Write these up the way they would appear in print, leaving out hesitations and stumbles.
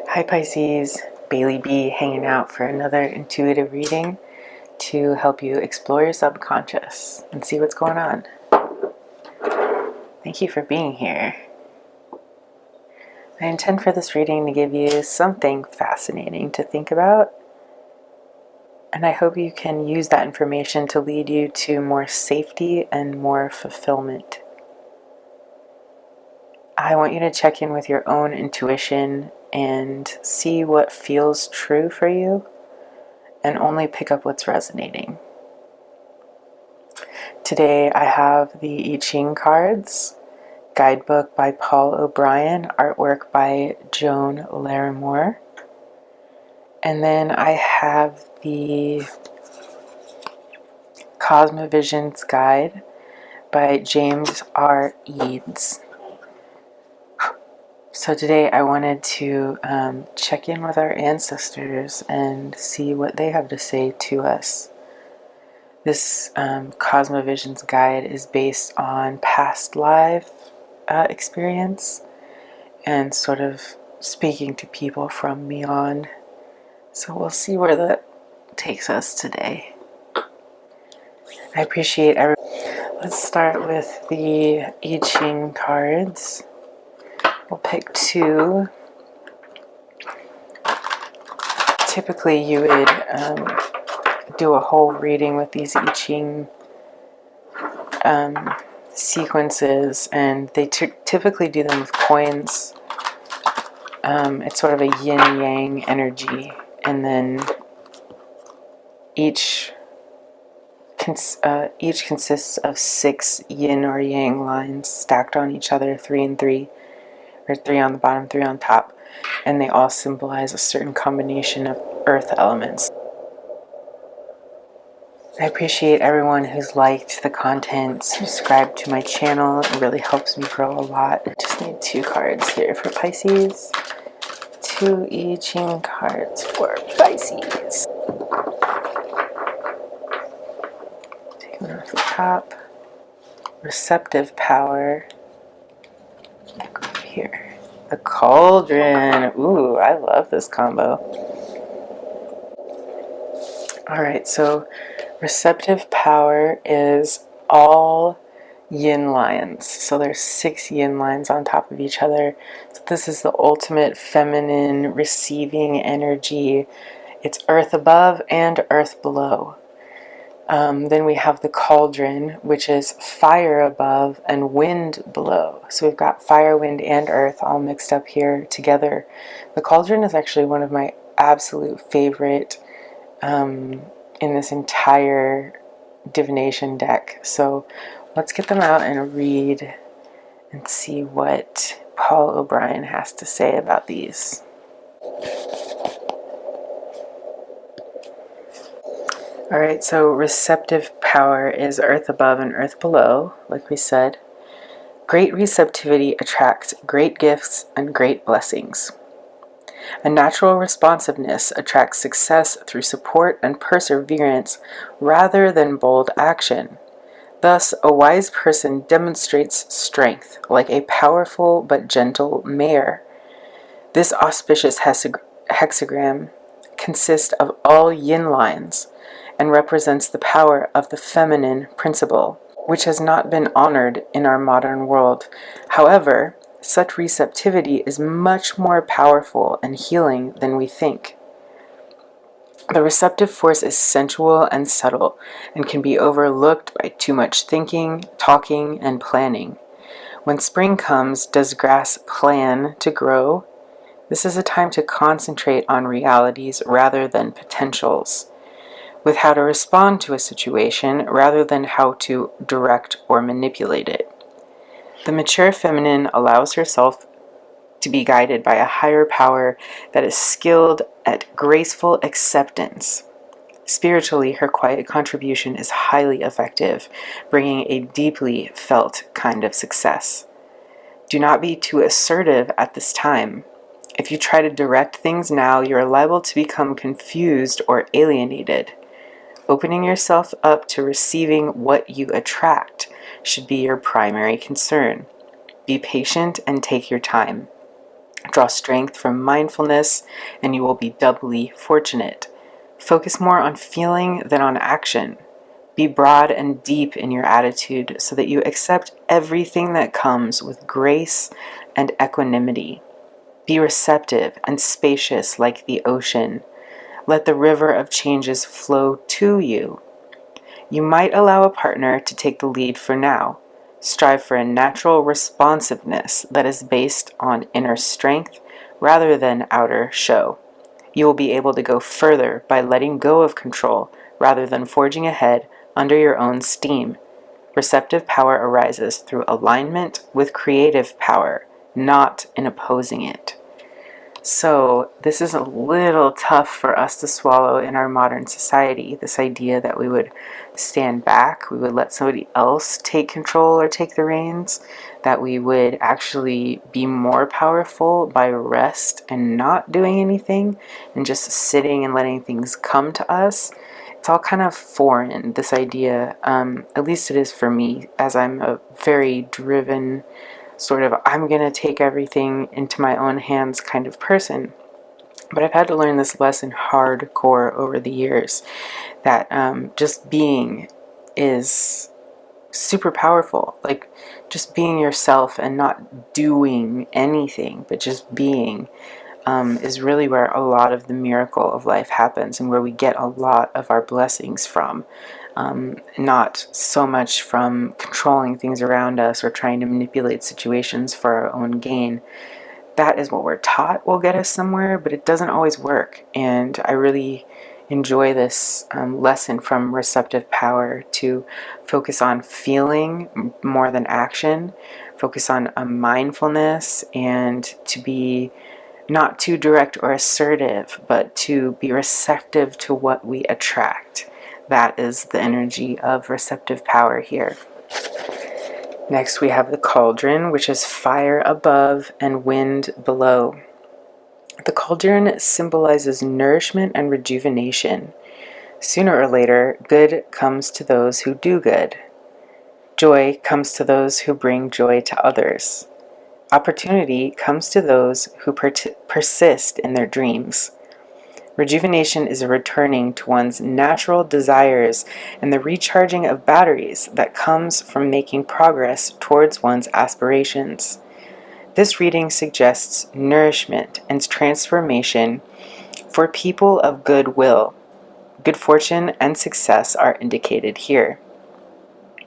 Hi Pisces, Bailey B hanging out for another intuitive reading to help you explore your subconscious and see what's going on. Thank you for being here. I intend for this reading to give you something fascinating to think about, and I hope you can use that information to lead you to more safety and more fulfillment. I want you to check in with your own intuition and see what feels true for you, and only pick up what's resonating. Today I have the I-Ching cards, guidebook by Paul O'Brien, artwork by Joan Larimore, and then I have the Cosmo Visions guide by James R. Eads. So today I wanted to check in with our ancestors and see what they have to say to us. This Cosmo Visions guide is based on past life experience and sort of speaking to people from beyond. So we'll see where that takes us today. I appreciate everyone. Let's start with the I-Ching cards. We'll pick two. Typically you would do a whole reading with these I-Ching sequences, and they typically do them with coins. It's sort of a yin-yang energy, and then each consists of 6 yin or yang lines stacked on each other, 3 and 3, or 3 on the bottom, 3 on top, and they all symbolize a certain combination of earth elements. I appreciate everyone who's liked the content, subscribed to my channel. It really helps me grow a lot. I just need 2 cards here for Pisces. 2 I-Ching cards for Pisces. Take them off the top. Receptive power. Back over here. The cauldron. Ooh, I love this combo. Alright, so receptive power is all yin lines. So there's 6 yin lines on top of each other. So this is the ultimate feminine receiving energy. It's earth above and earth below. Then we have the cauldron, which is fire above and wind below. So we've got fire, wind, and earth all mixed up here together. The cauldron is actually one of my absolute favorite in this entire divination deck. So let's get them out and read and see what Paul O'Brien has to say about these. Alright, so receptive power is earth above and earth below, like we said. Great receptivity attracts great gifts and great blessings. A natural responsiveness attracts success through support and perseverance rather than bold action. Thus, a wise person demonstrates strength like a powerful but gentle mare. This auspicious hexagram consists of all yin lines and represents the power of the feminine principle, which has not been honored in our modern world. However, such receptivity is much more powerful and healing than we think. The receptive force is sensual and subtle and can be overlooked by too much thinking, talking, and planning. When spring comes, does grass plan to grow? This is a time to concentrate on realities rather than potentials, with how to respond to a situation rather than how to direct or manipulate it. The mature feminine allows herself to be guided by a higher power that is skilled at graceful acceptance. Spiritually, her quiet contribution is highly effective, bringing a deeply felt kind of success. Do not be too assertive at this time. If you try to direct things now, you are liable to become confused or alienated. Opening yourself up to receiving what you attract should be your primary concern. Be patient and take your time. Draw strength from mindfulness, and you will be doubly fortunate. Focus more on feeling than on action. Be broad and deep in your attitude so that you accept everything that comes with grace and equanimity. Be receptive and spacious like the ocean. Let the river of changes flow to you. You might allow a partner to take the lead for now. Strive for a natural responsiveness that is based on inner strength rather than outer show. You will be able to go further by letting go of control rather than forging ahead under your own steam. Receptive power arises through alignment with creative power, not in opposing it. So this is a little tough for us to swallow in our modern society, this idea that we would stand back, we would let somebody else take control or take the reins, that we would actually be more powerful by rest and not doing anything and just sitting and letting things come to us. It's all kind of foreign, this idea, at least it is for me, as I'm a very driven sort of I'm going to take everything into my own hands kind of person. But I've had to learn this lesson hardcore over the years, that just being is super powerful. Like just being yourself and not doing anything, but just being is really where a lot of the miracle of life happens and where we get a lot of our blessings from. Not so much from controlling things around us or trying to manipulate situations for our own gain. That is what we're taught will get us somewhere, but it doesn't always work. And I really enjoy this lesson from receptive power to focus on feeling more than action, focus on a mindfulness, and to be not too direct or assertive, but to be receptive to what we attract. That is the energy of receptive power here. Next we have the cauldron, which is fire above and wind below. The cauldron symbolizes nourishment and rejuvenation. Sooner or later, good comes to those who do good. Joy comes to those who bring joy to others. Opportunity comes to those who persist in their dreams. Rejuvenation is a returning to one's natural desires and the recharging of batteries that comes from making progress towards one's aspirations. This reading suggests nourishment and transformation for people of good will. Good fortune and success are indicated here.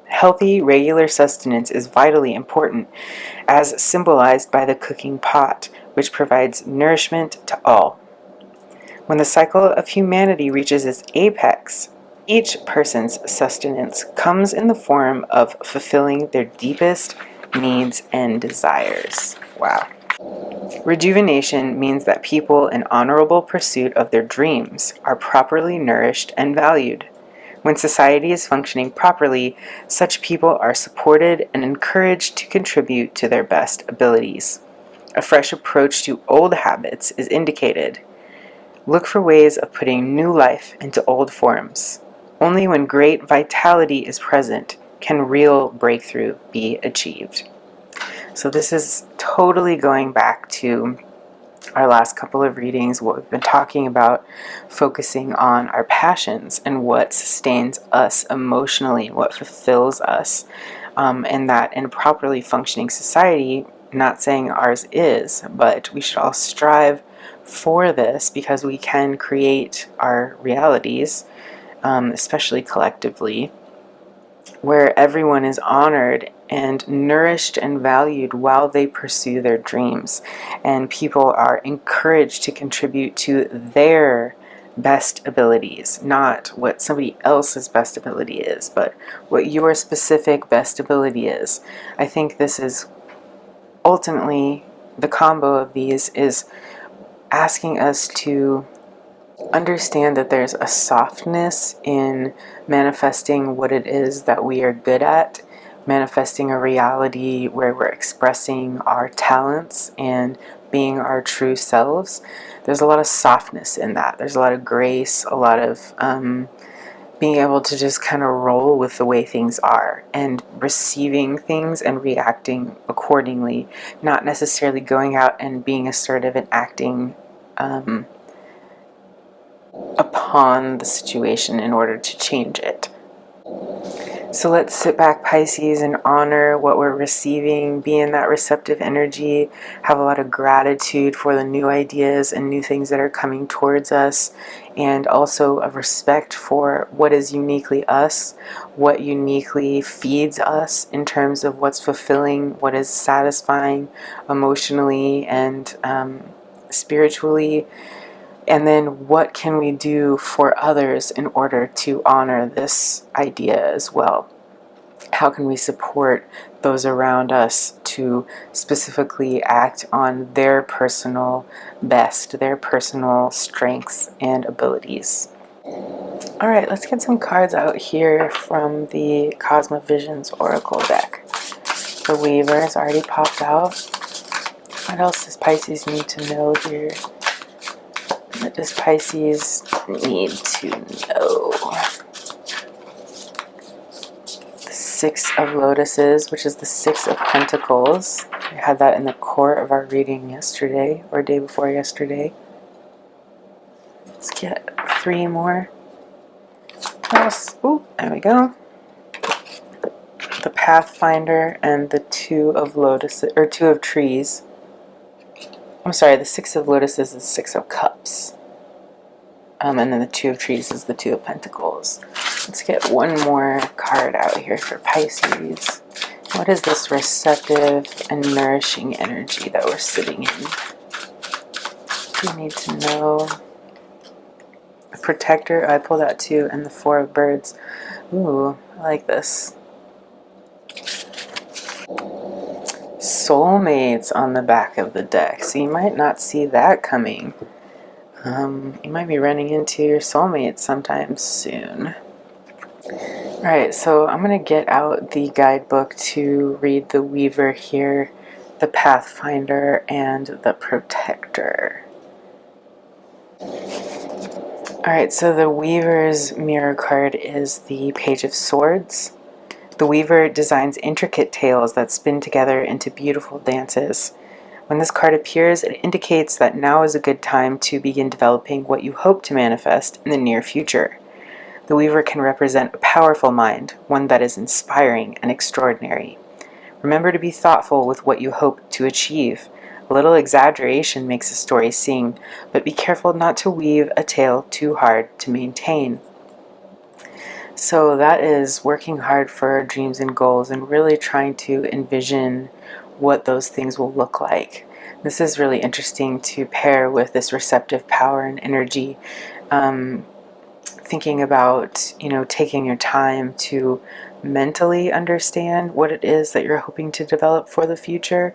Healthy, regular sustenance is vitally important, as symbolized by the cooking pot, which provides nourishment to all. When the cycle of humanity reaches its apex, each person's sustenance comes in the form of fulfilling their deepest needs and desires. Wow. Rejuvenation means that people in honorable pursuit of their dreams are properly nourished and valued. When society is functioning properly, such people are supported and encouraged to contribute to their best abilities. A fresh approach to old habits is indicated. Look for ways of putting new life into old forms. Only when great vitality is present can real breakthrough be achieved. So this is totally going back to our last couple of readings, what we've been talking about, focusing on our passions and what sustains us emotionally, what fulfills us, and that in a properly functioning society, not saying ours is, but we should all strive for this because we can create our realities, especially collectively, where everyone is honored and nourished and valued while they pursue their dreams, and people are encouraged to contribute to their best abilities, not what somebody else's best ability is, but what your specific best ability is. I think this is ultimately the combo of these is asking us to understand that there's a softness in manifesting what it is that we are good at, manifesting a reality where we're expressing our talents and being our true selves. There's a lot of softness in that. There's a lot of grace, a lot of being able to just kind of roll with the way things are and receiving things and reacting accordingly, not necessarily going out and being assertive and acting upon the situation in order to change it. So let's sit back, Pisces, and honor what we're receiving, be in that receptive energy, have a lot of gratitude for the new ideas and new things that are coming towards us, and also a respect for what is uniquely us, what uniquely feeds us in terms of what's fulfilling, what is satisfying emotionally and spiritually. And then what can we do for others in order to honor this idea as well? How can we support those around us to specifically act on their personal best, their personal strengths and abilities? All right, let's get some cards out here from the Cosmo Visions Oracle deck. The Weaver has already popped out. What else does Pisces need to know here? What does Pisces need to know? The Six of Lotuses, which is the Six of Pentacles. We had that in the core of our reading yesterday, or day before yesterday. Let's get 3 more. Ooh, there we go. The Pathfinder and the Two of Lotuses, or Two of Trees. I'm sorry, the Six of Lotuses is the Six of Cups. And then the Two of Trees is the Two of Pentacles. Let's get one more card out here for Pisces. What is this receptive and nourishing energy that we're sitting in? We need to know. The Protector, I pulled out 2, and the Four of Birds. Ooh, I like this. Soulmates on the back of the deck. So you might not see that coming. You might be running into your soulmate sometime soon. Alright, so I'm going to get out the guidebook to read the Weaver here, the Pathfinder, and the Protector. Alright, so the Weaver's mirror card is the Page of Swords. The Weaver designs intricate tales that spin together into beautiful dances. When this card appears, it indicates that now is a good time to begin developing what you hope to manifest in the near future. The Weaver can represent a powerful mind, one that is inspiring and extraordinary. Remember to be thoughtful with what you hope to achieve. A little exaggeration makes a story sing, but be careful not to weave a tale too hard to maintain. So that is working hard for our dreams and goals and really trying to envision what those things will look like. This is really interesting to pair with this receptive power and energy. Thinking about, taking your time to mentally understand what it is that you're hoping to develop for the future,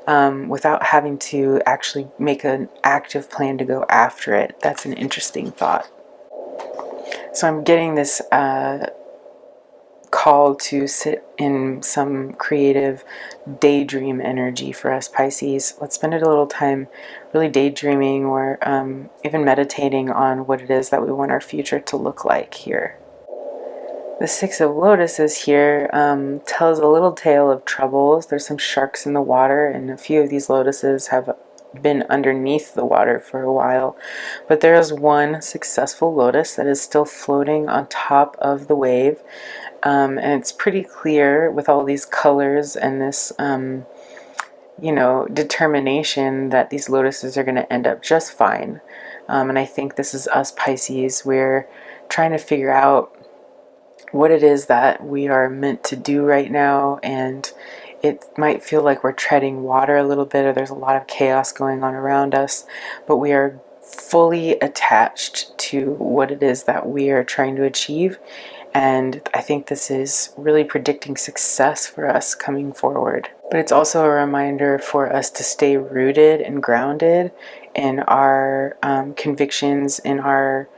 without having to actually make an active plan to go after it. That's an interesting thought. So I'm getting this call to sit in some creative daydream energy for us Pisces. Let's spend a little time really daydreaming or even meditating on what it is that we want our future to look like here. The Six of Lotuses here tells a little tale of troubles. There's some sharks in the water, and a few of these lotuses have been underneath the water for a while. But there is one successful lotus that is still floating on top of the wave. And it's pretty clear with all these colors and this, determination that these lotuses are going to end up just fine. And I think this is us Pisces. We're trying to figure out what it is that we are meant to do right now, and it might feel like we're treading water a little bit, or there's a lot of chaos going on around us, but we are fully attached to what it is that we are trying to achieve. And I think this is really predicting success for us coming forward. But it's also a reminder for us to stay rooted and grounded in our convictions, in our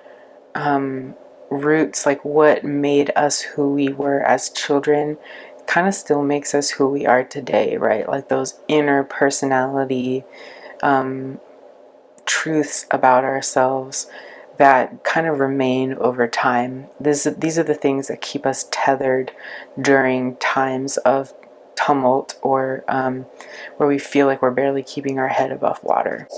roots, like what made us who we were as children kind of still makes us who we are today, right? Like those inner personality truths about ourselves that kind of remain over time. These are the things that keep us tethered during times of tumult, or where we feel like we're barely keeping our head above water.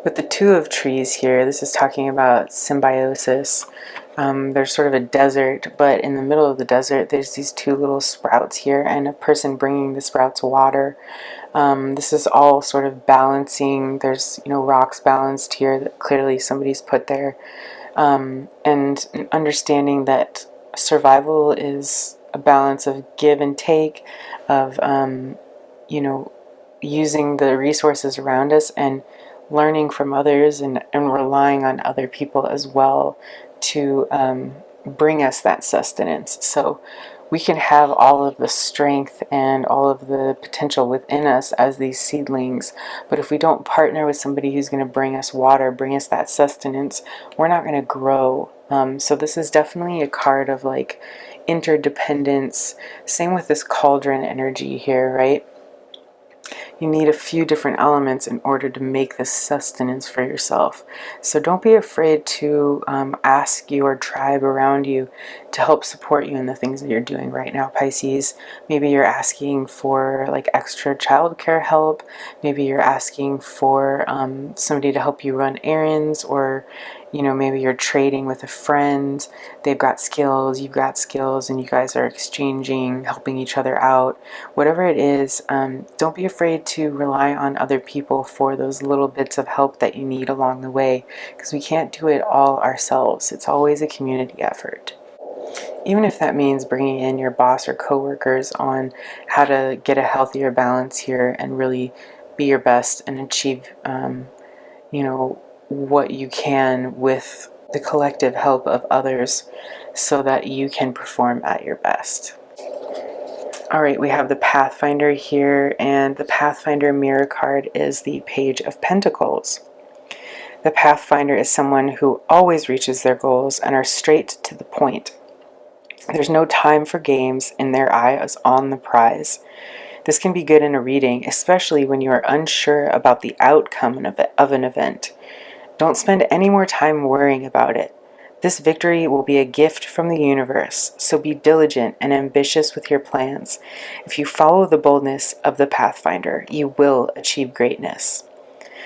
With the Two of Trees here, this is talking about symbiosis. There's sort of a desert, but in the middle of the desert there's these two little sprouts here, and a person bringing the sprouts water. This is all sort of balancing. There's, you know, rocks balanced here that clearly somebody's put there, and understanding that survival is a balance of give and take, of you know, using the resources around us and learning from others, and relying on other people as well to bring us that sustenance. So we can have all of the strength and all of the potential within us as these seedlings, but if we don't partner with somebody who's going to bring us water, bring us that sustenance, we're not going to grow. So this is definitely a card of like interdependence. Same with this cauldron energy here, right? You need a few different elements in order to make this sustenance for yourself. So don't be afraid to ask your tribe around you to help support you in the things that you're doing right now, Pisces. Maybe you're asking for like extra childcare help. Maybe you're asking for somebody to help you run errands, or you know, maybe you're trading with a friend. They've got skills, you've got skills, and you guys are exchanging, helping each other out. Whatever it is, don't be afraid to rely on other people for those little bits of help that you need along the way, because we can't do it all ourselves. It's always a community effort. Even if that means bringing in your boss or coworkers on how to get a healthier balance here and really be your best and achieve, you know, what you can with the collective help of others so that you can perform at your best. All right, we have the Pathfinder here, and the Pathfinder mirror card is the Page of Pentacles. The Pathfinder is someone who always reaches their goals and are straight to the point. There's no time for games, and their eye is on the prize. This can be good in a reading, especially when you are unsure about the outcome of an event. Don't spend any more time worrying about it. This victory will be a gift from the universe, so be diligent and ambitious with your plans. If you follow the boldness of the Pathfinder, you will achieve greatness.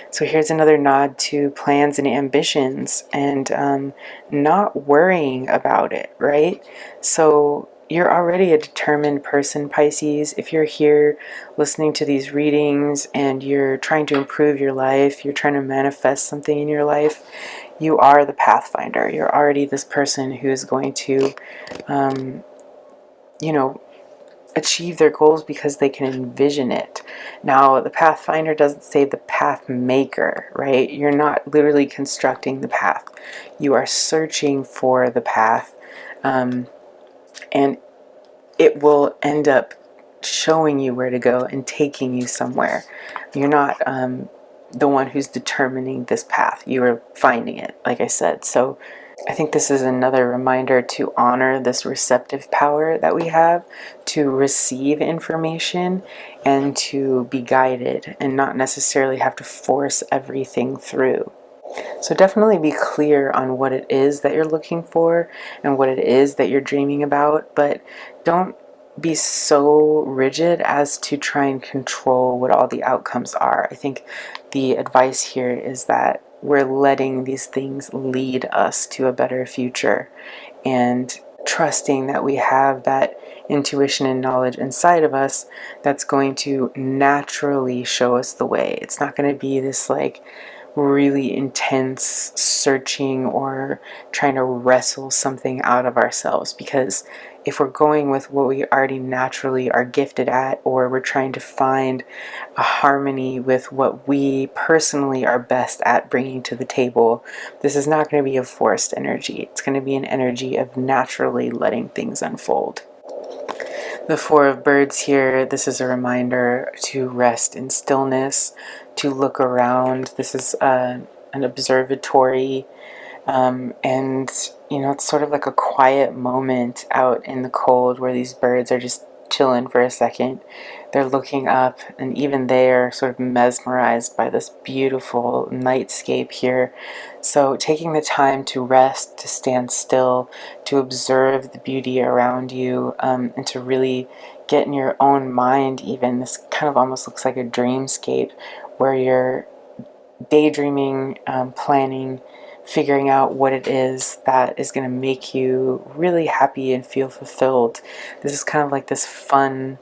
So here's another nod to plans and ambitions, and not worrying about it, right? So you're already a determined person, Pisces. If you're here listening to these readings and you're trying to improve your life, you're trying to manifest something in your life, you are the Pathfinder. You're already this person who's going to, you know, achieve their goals because they can envision it. Now, the Pathfinder doesn't say the path maker, right? You're not literally constructing the path. You are searching for the path, and it will end up showing you where to go and taking you somewhere. You're not the one who's determining this path. You are finding it, like I said. So I think this is another reminder to honor this receptive power that we have to receive information and to be guided and not necessarily have to force everything through. So definitely be clear on what it is that you're looking for and what it is that you're dreaming about, but don't be so rigid as to try and control what all the outcomes are. I think the advice here is that we're letting these things lead us to a better future, and trusting that we have that intuition and knowledge inside of us that's going to naturally show us the way. It's not going to be this like really intense searching or trying to wrestle something out of ourselves, because if we're going with what we already naturally are gifted at, or we're trying to find a harmony with what we personally are best at bringing to the table, this is not going to be a forced energy. It's going to be an energy of naturally letting things unfold. The Four of Birds here, this is a reminder to rest in stillness, to look around. This is an observatory, and you know, it's sort of like a quiet moment out in the cold where these birds are just chilling for a second. They're looking up, and even they are sort of mesmerized by this beautiful nightscape here. So taking the time to rest, to stand still, to observe the beauty around you, and to really get in your own mind even. This kind of almost looks like a dreamscape where you're daydreaming, planning, figuring out what it is that is going to make you really happy and feel fulfilled. This is kind of like this fun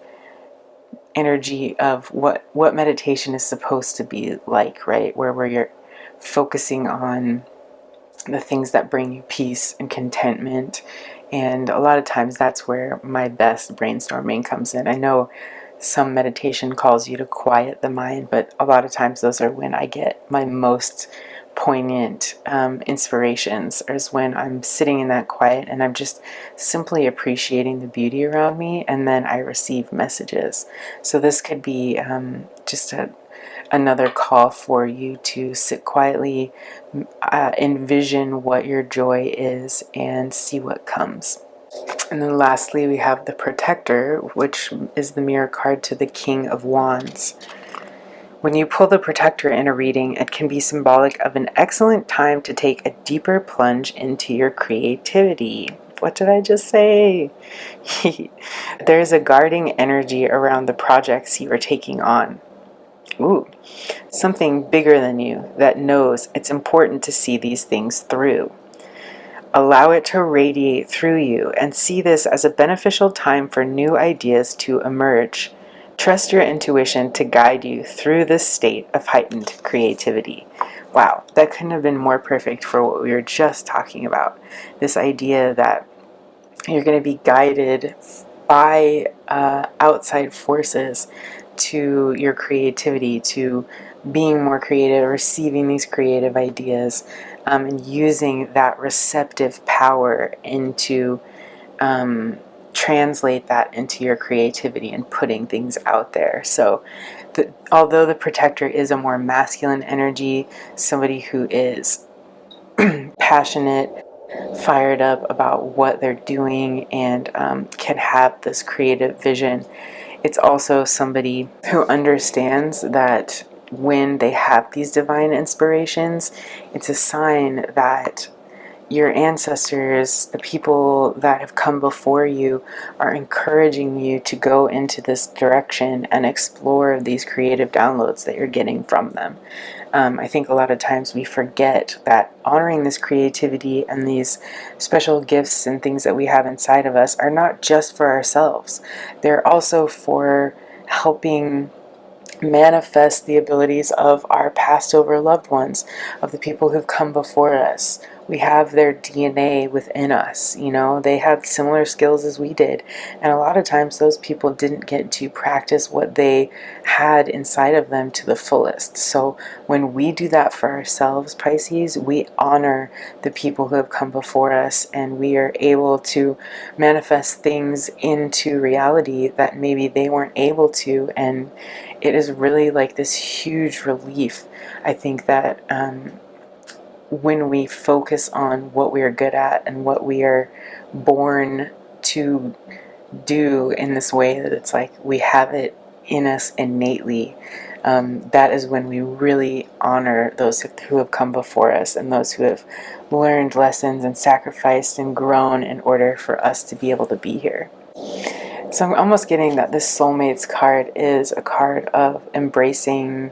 energy of what meditation is supposed to be like, right? Where you're focusing on the things that bring you peace and contentment. And a lot of times that's where my best brainstorming comes in. I know some meditation calls you to quiet the mind, but a lot of times those are when I get my most poignant inspirations, is when I'm sitting in that quiet and I'm just simply appreciating the beauty around me, and then I receive messages. So this could be just another call for you to sit quietly, envision what your joy is, and see what comes. And then lastly, we have the Protector, which is the mirror card to the King of Wands. When you pull the Protector in a reading, it can be symbolic of an excellent time to take a deeper plunge into your creativity. What did I just say? There's a guarding energy around the projects you are taking on. Ooh, something bigger than you that knows it's important to see these things through. Allow it to radiate through you and see this as a beneficial time for new ideas to emerge. Trust your intuition to guide you through this state of heightened creativity. Wow, that couldn't have been more perfect for what we were just talking about. This idea that you're going to be guided by outside forces to your creativity, to being more creative, receiving these creative ideas, and using that receptive power into translate that into your creativity and putting things out there. So although the Protector is a more masculine energy, somebody who is passionate, fired up about what they're doing, and can have this creative vision, it's also somebody who understands that when they have these divine inspirations, it's a sign that your ancestors, the people that have come before you, are encouraging you to go into this direction and explore these creative downloads that you're getting from them. I think a lot of times we forget that honoring this creativity and these special gifts and things that we have inside of us are not just for ourselves. They're also for helping manifest the abilities of our passed over loved ones, of the people who've come before us. We have their DNA within us, you know, they had similar skills as we did. And a lot of times those people didn't get to practice what they had inside of them to the fullest. So when we do that for ourselves, Pisces, we honor the people who have come before us, and we are able to manifest things into reality that maybe they weren't able to. And it is really like this huge relief. I think that when we focus on what we are good at and what we are born to do in this way, that it's like we have it in us innately, that is when we really honor those who have come before us and those who have learned lessons and sacrificed and grown in order for us to be able to be here. So I'm almost getting that this soulmates card is a card of embracing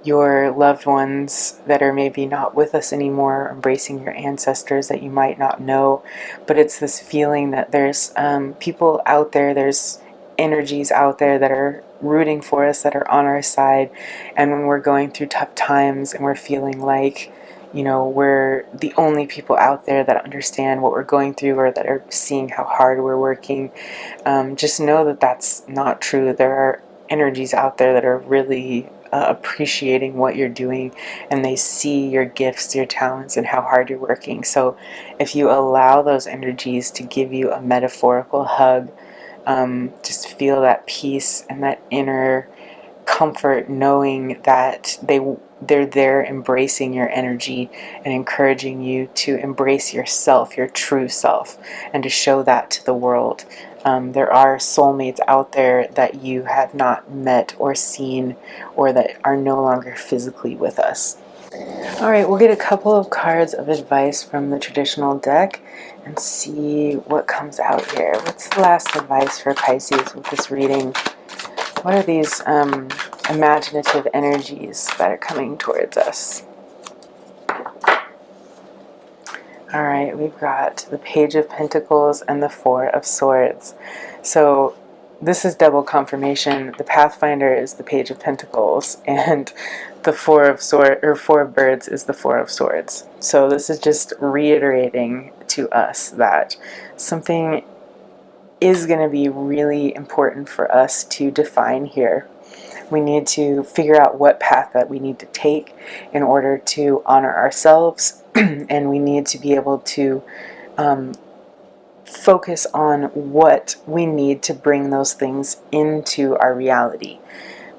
your loved ones that are maybe not with us anymore, embracing your ancestors that you might not know. But it's this feeling that there's people out there, there's energies out there that are rooting for us, that are on our side. And when we're going through tough times and we're feeling like, you know, we're the only people out there that understand what we're going through, or that are seeing how hard we're working, just know that that's not true. There are energies out there that are really appreciating what you're doing, and they see your gifts, your talents, and how hard you're working. So if you allow those energies to give you a metaphorical hug, just feel that peace and that inner comfort knowing that they're there embracing your energy and encouraging you to embrace yourself, your true self, and to show that to the world. There are soulmates out there that you have not met or seen, or that are no longer physically with us. All right, we'll get a couple of cards of advice from the traditional deck and see what comes out here. What's the last advice for Pisces with this reading? What are these imaginative energies that are coming towards us? All right, we've got the Page of Pentacles and the Four of Swords. So this is double confirmation. The Pathfinder is the Page of Pentacles, and the Four of Birds is the Four of Swords. So this is just reiterating to us that something is going to be really important for us to define here. We need to figure out what path that we need to take in order to honor ourselves, and we need to be able to focus on what we need to bring those things into our reality.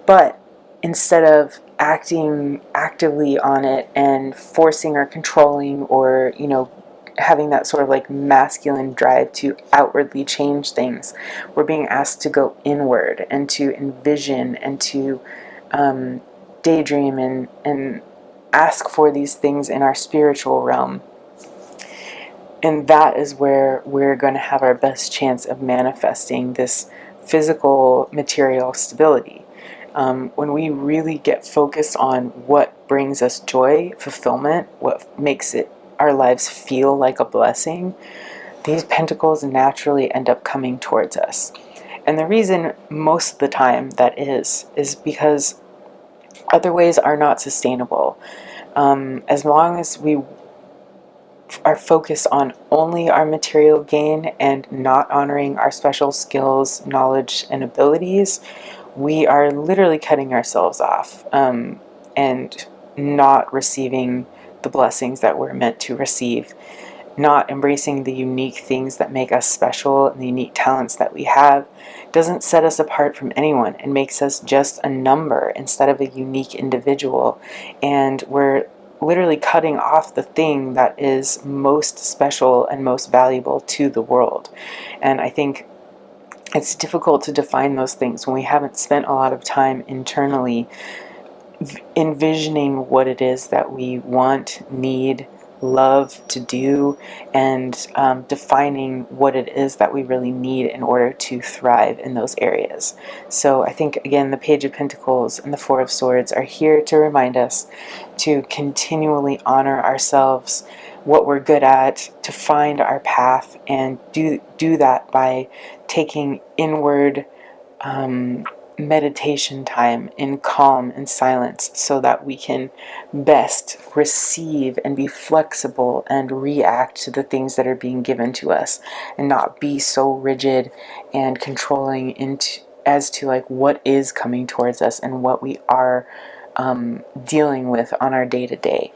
But instead of acting actively on it and forcing or controlling, or, you know, having that sort of like masculine drive to outwardly change things, we're being asked to go inward and to envision and to daydream and ask for these things in our spiritual realm. And that is where we're going to have our best chance of manifesting this physical material stability. When we really get focused on what brings us joy, fulfillment, what makes our lives feel like a blessing, these pentacles naturally end up coming towards us. And the reason most of the time that is because other ways are not sustainable. As long as we are focused on only our material gain and not honoring our special skills, knowledge, and abilities, we are literally cutting ourselves off and not receiving the blessings that we're meant to receive, not embracing the unique things that make us special and the unique talents that we have. Doesn't set us apart from anyone. It makes us just a number instead of a unique individual, and we're literally cutting off the thing that is most special and most valuable to the world. And I think it's difficult to define those things when we haven't spent a lot of time internally envisioning what it is that we want, need, love to do, and defining what it is that we really need in order to thrive in those areas. So I think, again, the Page of Pentacles and the Four of Swords are here to remind us to continually honor ourselves, what we're good at, to find our path, and do that by taking inward meditation time in calm and silence, so that we can best receive and be flexible and react to the things that are being given to us, and not be so rigid and controlling as to like what is coming towards us and what we are dealing with on our day-to-day.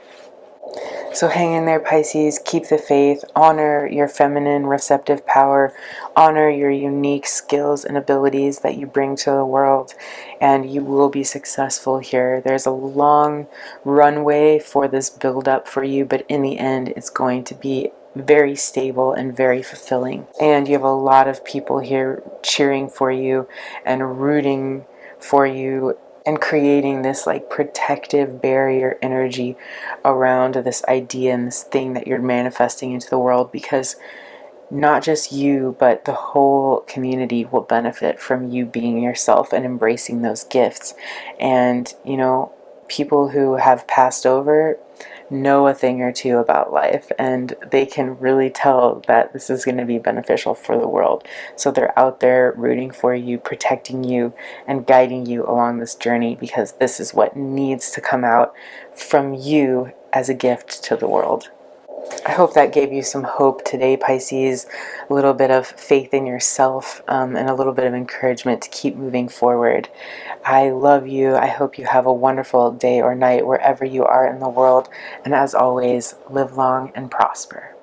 So hang in there, Pisces. Keep the faith. Honor your feminine receptive power. Honor your unique skills and abilities that you bring to the world, and you will be successful here. There's a long runway for this build-up for you, but in the end, it's going to be very stable and very fulfilling. And you have a lot of people here cheering for you and rooting for you, and creating this like protective barrier energy around this idea and this thing that you're manifesting into the world, because not just you, but the whole community will benefit from you being yourself and embracing those gifts. And, you know, people who have passed over know a thing or two about life, and they can really tell that this is going to be beneficial for the world. So they're out there rooting for you, protecting you, and guiding you along this journey, because this is what needs to come out from you as a gift to the world. I hope that gave you some hope today, Pisces, a little bit of faith in yourself, and a little bit of encouragement to keep moving forward. I love you. I hope you have a wonderful day or night wherever you are in the world. And as always, live long and prosper.